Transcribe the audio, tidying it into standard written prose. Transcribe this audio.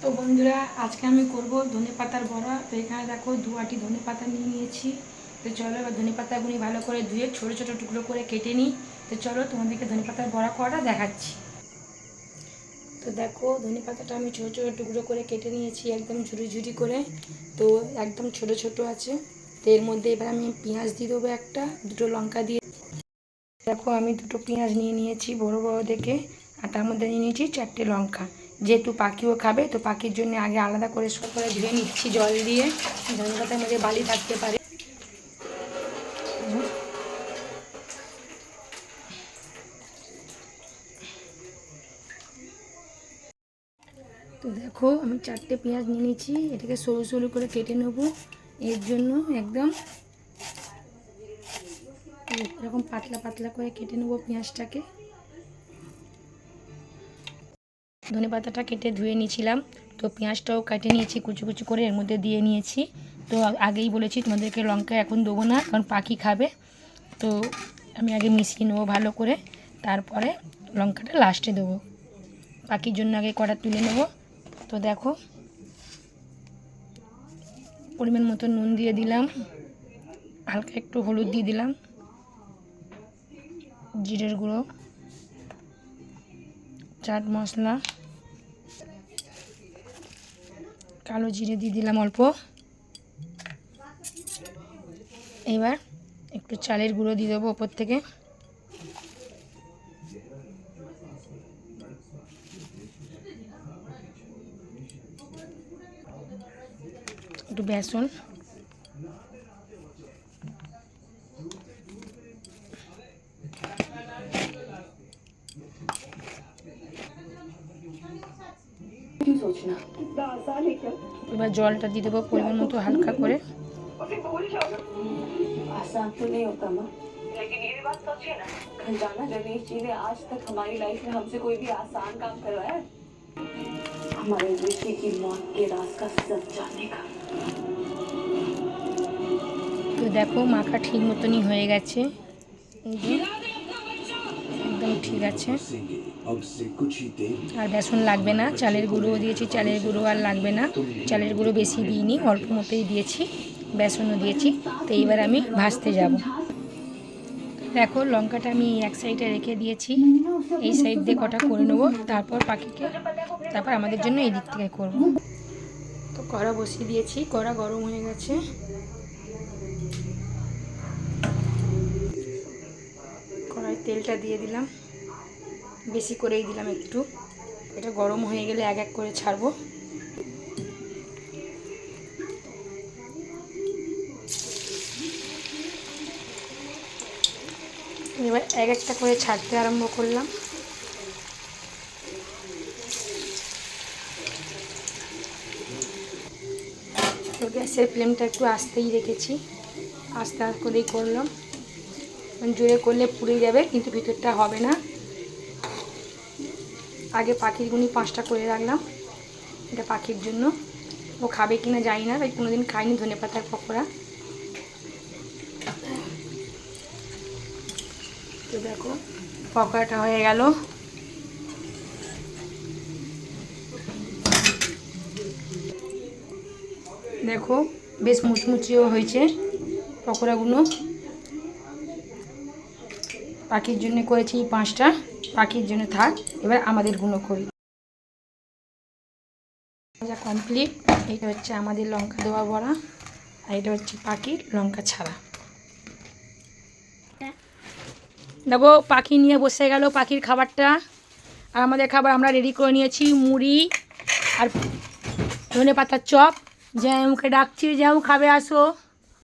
তো বন্ধুরা আজকে আমি করব ধনে পাতার বড়া। তো এখানে দেখো 2 আটি ধনে পাতা নিয়ে নিয়েছি। তো চলো এবার ধনে পাতাগুলি ভালো করে ধুয়ে ছোটো ছোটো টুকরো করে কেটে নিই। তো চলো তোমাদেরকে ধনে পাতার বড়া করাটা দেখাচ্ছি। তো দেখো ধনে পাতাটা আমি ছোটো ছোটো টুকরো করে কেটে নিয়েছি, একদম ঝুড়ি ঝুড়ি করে। তো একদম ছোটো ছোটো আছে। তো এর মধ্যে এবার আমি পেঁয়াজ দিয়ে দেবো, একটা দুটো লঙ্কা দিয়ে। দেখো আমি দুটো পেঁয়াজ নিয়ে নিয়েছি বড় বড় দেখে, আর তার মধ্যে নিয়ে নিয়েছি 4টে লঙ্কা। যেহেতু পাখিও খাবে, তো পাখির জন্য আগে আলাদা করে সব করে ধুয়ে নিচ্ছি জল দিয়ে। ধনে পাতার মধ্যে বালি থাকতে পারে। তো দেখো আমি 4টে পেঁয়াজ নিয়ে নিয়েছি, এটাকে সরু সরু করে কেটে নেব। এর জন্য একদম এরকম পাতলা পাতলা করে কেটে নেব পেঁয়াজটাকে। ধনে পাতাটা কেটে ধুয়ে নিয়েছিলাম, তো পেঁয়াজটাও কেটে নিয়েছি কুচি কুচি করে, এর মধ্যে দিয়ে নিয়েছি। তো আগেই বলেছি তোমাদেরকে লঙ্কা এখন দেবো না, কারণ পাখি খাবে। তো আমি আগে মিশিয়ে নেবো ভালো করে, তারপরে লঙ্কাটা লাস্টে দেবো। পাখির জন্য আগে কড়া তুলে নেব। তো দেখো পরিমাণ মতো নুন দিয়ে দিলাম, হালকা একটু হলুদ দিয়ে দিলাম, জিরের গুঁড়ো, চাট মশলা, কালো জিরে দিয়ে দিলাম অল্প। এবার একটু চালের গুঁড়ো দিয়ে দেবো ওপর থেকে। একটু বেসন, এবার জলটা দিয়ে দেবো পরিমাণ মতো হালকা করে। आसान तो नहीं होता माँ, लेकिन ये भी बात सोचिए ना, खजाना गणेश जी ने आज तक हमारी लाइफ में हमसे कोई भी आसान काम करवाया है? हमारे ऋषि की मौत के राज का सच जानने का। তো দেখো মাখা ঠিক মতনই হয়ে গেছে, একদম ঠিক আছে। আর বেসন লাগবে না, চালের গুঁড়োও দিয়েছি, চালের গুঁড়ো আর লাগবে না। চালের গুঁড়ো বেশি দিইনি, অল্প মতোই দিয়েছি, বেসনও দিয়েছি। তো এইবার আমি ভাজতে যাব। দেখো লঙ্কাটা আমি এক সাইডে রেখে দিয়েছি, এই সাইড দিয়ে কটা করে নেবো, তারপর পাখিকে, তারপর আমাদের জন্য এই দিক থেকে করব। তো কড়া বসিয়ে দিয়েছি, কড়া গরম হয়ে গেছে। কড়াই তেলটা দিয়ে দিলাম, বেশি করেই দিলাম একটু। এটা গরম হয়ে গেলে এক এক করে ছাড়বো। এবার এক একটা করে ছাড়তে আরম্ভ করলাম। তো গ্যাসের ফ্লেমটা একটু আস্তেই রেখেছি, আস্তে আস্তে করেই করলাম। জোরে করলে পুড়ে যাবে, কিন্তু ভিতরটা হবে না। আগে পাখির গুনি 5টা করে রাখলাম, এটা পাখির জন্য। ও খাবে কিনা জানি না, তাই কোনোদিন খাইনি ধনে পাতার পকোড়া। তো দেখো পকোড়াটা হয়ে গেল। দেখো বেশ মুচমুচিও হয়েছে পকোড়াগুলো। পাখির জন্য করেছি 5টা, পাখির জন্য থাক, এবার আমাদের গুলো করি। ভাজা কমপ্লিট। এটা হচ্ছে আমাদের লঙ্কা দেওয়া বড়া, আর এটা হচ্ছে পাখির লঙ্কা ছাড়া। দেখো পাখি নিয়ে বসে গেল পাখির খাবারটা, আর আমাদের খাবার আমরা রেডি করে নিয়েছি। মুড়ি আর ধনে পাতার চপ। জ্যামকে ডাকছি, জ্যাম খাবে আসো।